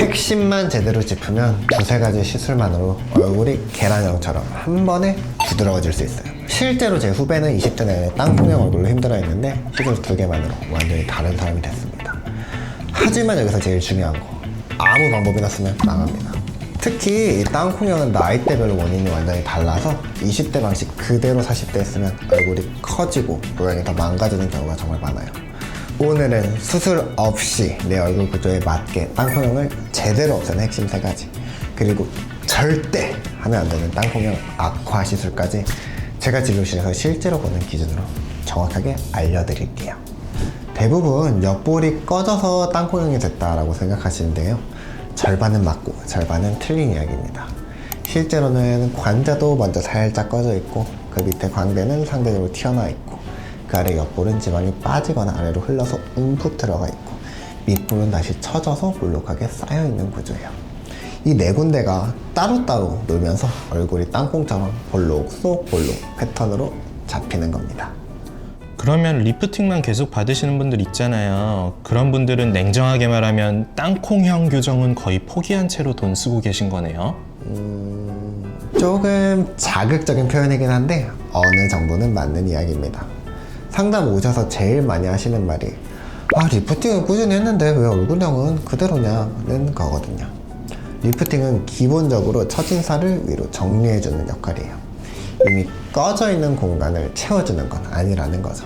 핵심만 제대로 짚으면 두세 가지 시술만으로 얼굴이 계란형처럼 한 번에 부드러워질 수 있어요. 실제로 제 후배는 20대 내내 땅콩형 얼굴로 힘들어했는데 시술 2개만으로 완전히 다른 사람이 됐습니다. 하지만 여기서 제일 중요한 거, 아무 방법이나 쓰면 망합니다. 특히 이 땅콩형은 나이대별로 원인이 완전히 달라서 20대 방식 그대로 40대에 쓰면 얼굴이 커지고 모양이 더 망가지는 경우가 정말 많아요. 오늘은 수술 없이 내 얼굴 구조에 맞게 땅콩형을 제대로 없애는 핵심 3가지, 그리고 절대 하면 안 되는 땅콩형 악화 시술까지 제가 진료실에서 실제로 보는 기준으로 정확하게 알려드릴게요. 대부분 옆볼이 꺼져서 땅콩형이 됐다라고 생각하시는데요, 절반은 맞고 절반은 틀린 이야기입니다. 실제로는 관자도 먼저 살짝 꺼져 있고 그 밑에 광대는 상대적으로 튀어나와 있고 그 아래 옆볼은 지방이 빠지거나 아래로 흘러서 움푹 들어가 있고 밑볼은 다시 처져서 볼록하게 쌓여있는 구조예요. 이 4군데가 따로따로 놀면서 얼굴이 땅콩처럼 볼록 쏙 볼록 패턴으로 잡히는 겁니다. 그러면 리프팅만 계속 받으시는 분들 있잖아요. 그런 분들은 냉정하게 말하면 땅콩형 교정은 거의 포기한 채로 돈 쓰고 계신 거네요. 조금 자극적인 표현이긴 한데 어느 정도는 맞는 이야기입니다. 상담 오셔서 제일 많이 하시는 말이 리프팅은 꾸준히 했는데 왜 얼굴형은 그대로냐는 거거든요. 리프팅은 기본적으로 처진 살을 위로 정리해주는 역할이에요. 이미 꺼져 있는 공간을 채워주는 건 아니라는 거죠.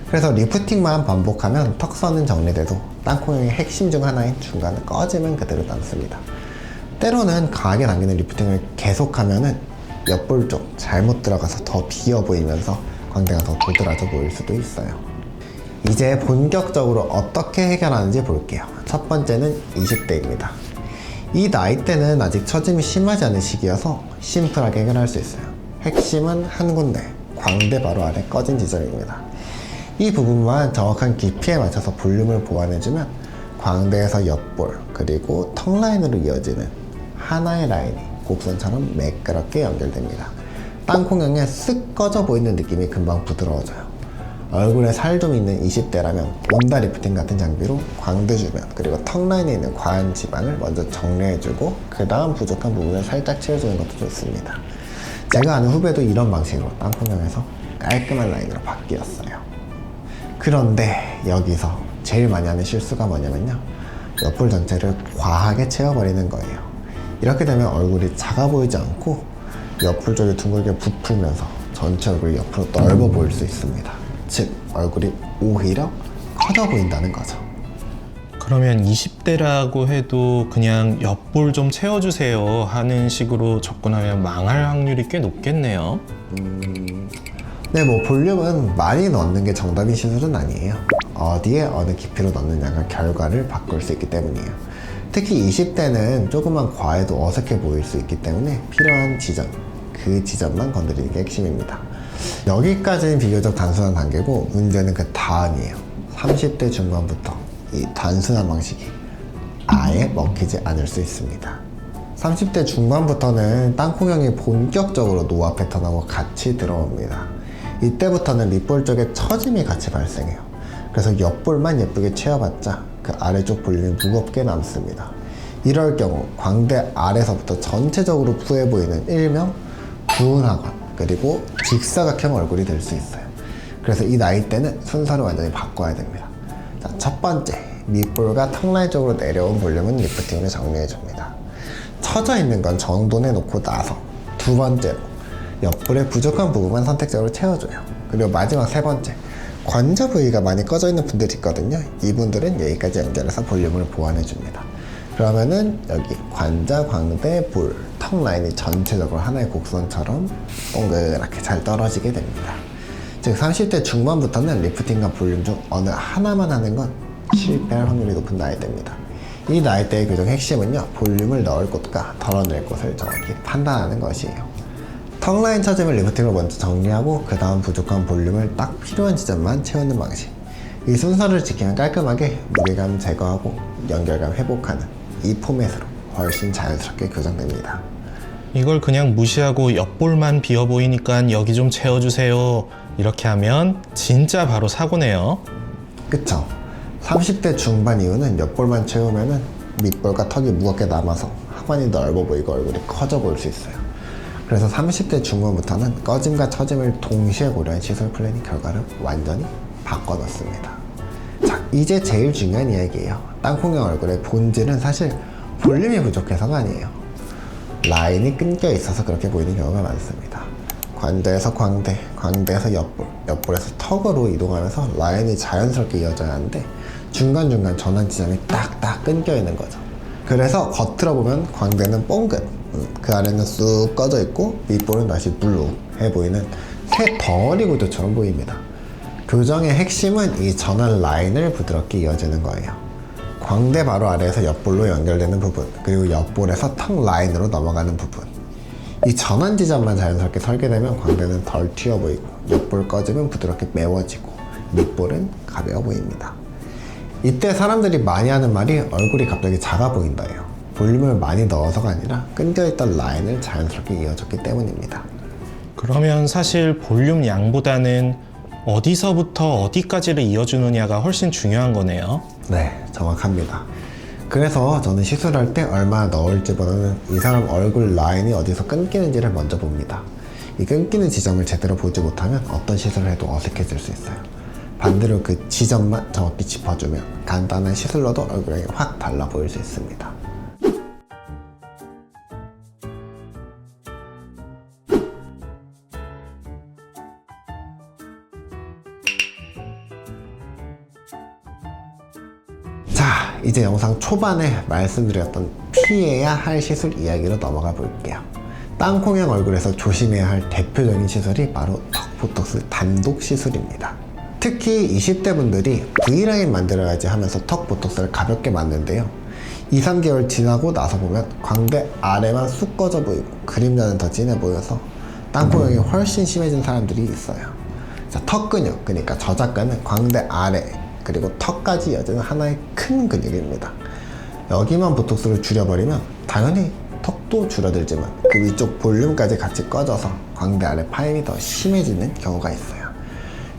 그래서 리프팅만 반복하면 턱선은 정리돼도 땅콩형의 핵심 중 하나인 중간은 꺼지면 그대로 남습니다. 때로는 강하게 당기는 리프팅을 계속하면은 옆볼 쪽 잘못 들어가서 더 비어 보이면서 광대가 더 도드라져 보일 수도 있어요. 이제 본격적으로 어떻게 해결하는지 볼게요. 첫 번째는 20대입니다. 이 나이대는 아직 처짐이 심하지 않은 시기여서 심플하게 해결할 수 있어요. 핵심은 한 군데, 광대 바로 아래 꺼진 지점입니다. 이 부분만 정확한 깊이에 맞춰서 볼륨을 보완해주면 광대에서 옆볼 그리고 턱 라인으로 이어지는 하나의 라인이 곡선처럼 매끄럽게 연결됩니다. 땅콩형에 쓱 꺼져 보이는 느낌이 금방 부드러워져요. 얼굴에 살 좀 있는 20대라면 온다 리프팅 같은 장비로 광대 주변 그리고 턱 라인에 있는 과한 지방을 먼저 정리해주고 그 다음 부족한 부분을 살짝 채워주는 것도 좋습니다. 제가 아는 후배도 이런 방식으로 땅콩형에서 깔끔한 라인으로 바뀌었어요. 그런데 여기서 제일 많이 하는 실수가 뭐냐면요, 옆볼 전체를 과하게 채워버리는 거예요. 이렇게 되면 얼굴이 작아 보이지 않고 옆볼 쪽이 둥글게 부풀면서 전체 얼굴이 옆으로 넓어 보일 수 있습니다. 즉 얼굴이 오히려 커져 보인다는 거죠. 그러면 20대라고 해도 그냥 옆볼 좀 채워주세요 하는 식으로 접근하면 망할 확률이 꽤 높겠네요. 네, 볼륨은 많이 넣는 게 정답인 시술은 아니에요. 어디에 어느 깊이로 넣느냐가 결과를 바꿀 수 있기 때문이에요. 특히 20대는 조금만 과해도 어색해 보일 수 있기 때문에 필요한 지점, 그 지점만 건드리는 게 핵심입니다. 여기까지는 비교적 단순한 단계고 문제는 그 다음이에요. 30대 중반부터 이 단순한 방식이 아예 먹히지 않을 수 있습니다. 30대 중반부터는 땅콩형이 본격적으로 노화 패턴하고 같이 들어옵니다. 이때부터는 밑볼 쪽에 처짐이 같이 발생해요. 그래서 옆볼만 예쁘게 채워봤자 그 아래쪽 볼륨이 무겁게 남습니다. 이럴 경우 광대 아래서부터 전체적으로 부해 보이는 일명 부은하관 그리고 직사각형 얼굴이 될 수 있어요. 그래서 이 나이 때는 순서를 완전히 바꿔야 됩니다. 자, 첫 번째, 밑볼과 턱라인 쪽으로 내려온 볼륨은 리프팅으로 정리해줍니다. 처져 있는 건 정돈해놓고 나서 두 번째로 옆볼의 부족한 부분만 선택적으로 채워줘요. 그리고 마지막 세 번째, 관자 부위가 많이 꺼져 있는 분들이 있거든요. 이분들은 여기까지 연결해서 볼륨을 보완해줍니다. 그러면은 여기 관자, 광대, 볼, 턱 라인이 전체적으로 하나의 곡선처럼 동그랗게 잘 떨어지게 됩니다. 즉 30대 중반부터는 리프팅과 볼륨 중 어느 하나만 하는 건 실패할 확률이 높은 나이대입니다. 이 나이대의 교정 핵심은요, 볼륨을 넣을 곳과 덜어낼 곳을 정확히 판단하는 것이에요. 턱 라인 처짐을 리프팅으로 먼저 정리하고 그 다음 부족한 볼륨을 딱 필요한 지점만 채우는 방식. 이 순서를 지키면 깔끔하게 무게감 제거하고 연결감 회복하는 이 포맷으로 훨씬 자연스럽게 교정됩니다. 이걸 그냥 무시하고 옆볼만 비어 보이니까 여기 좀 채워주세요 이렇게 하면 진짜 바로 사고네요. 그쵸? 30대 중반 이후는 옆볼만 채우면은 밑볼과 턱이 무겁게 남아서 하관이 넓어 보이고 얼굴이 커져 보일 수 있어요. 그래서 30대 중반부터는 꺼짐과 처짐을 동시에 고려한 시술 플래닝 결과를 완전히 바꿔놨습니다. 자, 이제 제일 중요한 이야기예요. 땅콩형 얼굴의 본질은 사실 볼륨이 부족해서가 아니에요. 라인이 끊겨 있어서 그렇게 보이는 경우가 많습니다. 관대에서 광대, 광대에서 옆볼, 옆볼에서 턱으로 이동하면서 라인이 자연스럽게 이어져야 하는데 중간중간 전환 지점이 딱딱 끊겨 있는 거죠. 그래서 겉으로 보면 광대는 뽕긋, 그 아래는 쑥 꺼져 있고 밑볼은 다시 물룩해 보이는 새 덩어리 구조처럼 보입니다. 교정의 핵심은 이 전환 라인을 부드럽게 이어주는 거예요. 광대 바로 아래에서 옆볼로 연결되는 부분, 그리고 옆볼에서 턱 라인으로 넘어가는 부분, 이 전환 지점만 자연스럽게 설계되면 광대는 덜 튀어 보이고 옆볼 꺼지면 부드럽게 메워지고 밑볼은 가벼워 보입니다. 이때 사람들이 많이 하는 말이 얼굴이 갑자기 작아 보인다예요. 볼륨을 많이 넣어서가 아니라 끊겨있던 라인을 자연스럽게 이어줬기 때문입니다. 그러면 사실 볼륨 양보다는 어디서부터 어디까지를 이어주느냐가 훨씬 중요한 거네요. 네, 정확합니다. 그래서 저는 시술할 때 얼마나 넣을지보다는 이 사람 얼굴 라인이 어디서 끊기는지를 먼저 봅니다. 이 끊기는 지점을 제대로 보지 못하면 어떤 시술을 해도 어색해질 수 있어요. 반대로 그 지점만 정확히 짚어주면 간단한 시술로도 얼굴이 확 달라 보일 수 있습니다. 자, 이제 영상 초반에 말씀드렸던 피해야 할 시술 이야기로 넘어가 볼게요. 땅콩형 얼굴에서 조심해야 할 대표적인 시술이 바로 턱 보톡스 단독 시술입니다. 특히 20대 분들이 V라인 만들어야지 하면서 턱 보톡스를 가볍게 맞는데요. 2-3개월 지나고 나서 보면 광대 아래만 쑥 꺼져 보이고 그림자는 더 진해 보여서 땅콩형이 훨씬 심해진 사람들이 있어요. 자, 턱 근육, 그러니까 저작근은 광대 아래 그리고 턱까지 이어지는 하나의 큰 근육입니다. 여기만 보톡스를 줄여버리면 당연히 턱도 줄어들지만 그 위쪽 볼륨까지 같이 꺼져서 광대 아래 파임이 더 심해지는 경우가 있어요.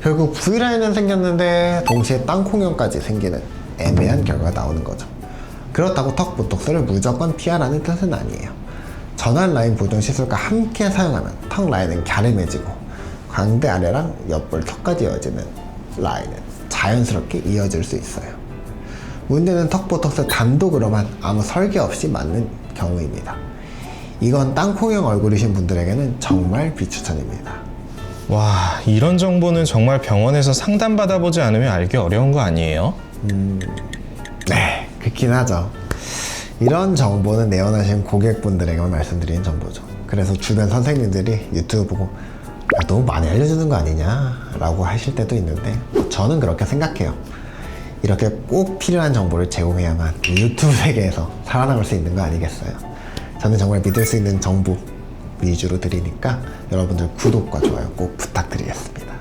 결국 V라인은 생겼는데 동시에 땅콩형까지 생기는 애매한 결과가 나오는 거죠. 그렇다고 턱 보톡스를 무조건 피하라는 뜻은 아니에요. 전환 라인 보정 시술과 함께 사용하면 턱 라인은 갸름해지고 광대 아래랑 옆볼 턱까지 이어지는 라인은 자연스럽게 이어질 수 있어요. 문제는 턱 보톡스 단독으로만 아무 설계 없이 맞는 경우입니다. 이건 땅콩형 얼굴이신 분들에게는 정말 비추천입니다. 와, 이런 정보는 정말 병원에서 상담받아보지 않으면 알기 어려운 거 아니에요? 네, 그렇긴 하죠. 이런 정보는 내원하신 고객분들에게만 말씀드리는 정보죠. 그래서 주변 선생님들이 유튜브 보고 야, 너무 많이 알려주는 거 아니냐 라고 하실 때도 있는데 저는 그렇게 생각해요. 이렇게 꼭 필요한 정보를 제공해야만 유튜브 세계에서 살아남을 수 있는 거 아니겠어요? 저는 정말 믿을 수 있는 정보 위주로 드리니까 여러분들 구독과 좋아요 꼭 부탁드리겠습니다.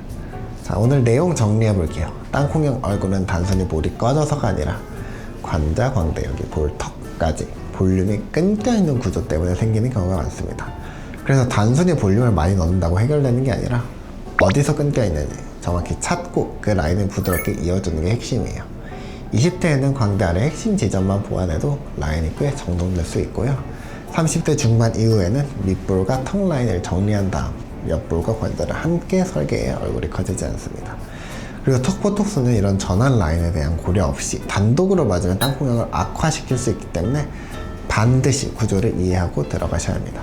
자, 오늘 내용 정리해 볼게요. 땅콩형 얼굴은 단순히 볼이 꺼져서가 아니라 관자, 광대, 여기 볼, 턱까지 볼륨이 끊겨있는 구조 때문에 생기는 경우가 많습니다. 그래서 단순히 볼륨을 많이 넣는다고 해결되는 게 아니라 어디서 끊겨있는지 정확히 찾고 그 라인을 부드럽게 이어주는 게 핵심이에요. 20대에는 광대 아래 핵심 지점만 보완해도 라인이 꽤 정돈될 수 있고요. 30대 중반 이후에는 밑볼과 턱 라인을 정리한 다음 옆볼과 관자를 함께 설계해 얼굴이 커지지 않습니다. 그리고 턱 보톡스는 이런 전환 라인에 대한 고려 없이 단독으로 맞으면 땅콩형을 악화시킬 수 있기 때문에 반드시 구조를 이해하고 들어가셔야 합니다.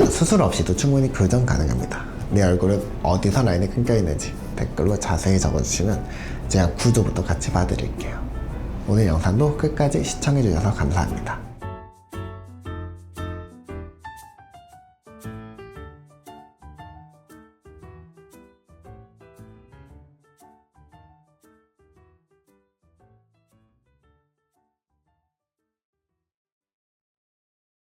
수술 없이도 충분히 교정 가능합니다. 내 얼굴은 어디서 라인이 끊겨 있는지 댓글로 자세히 적어주시면 제가 구조부터 같이 봐드릴게요. 오늘 영상도 끝까지 시청해주셔서 감사합니다.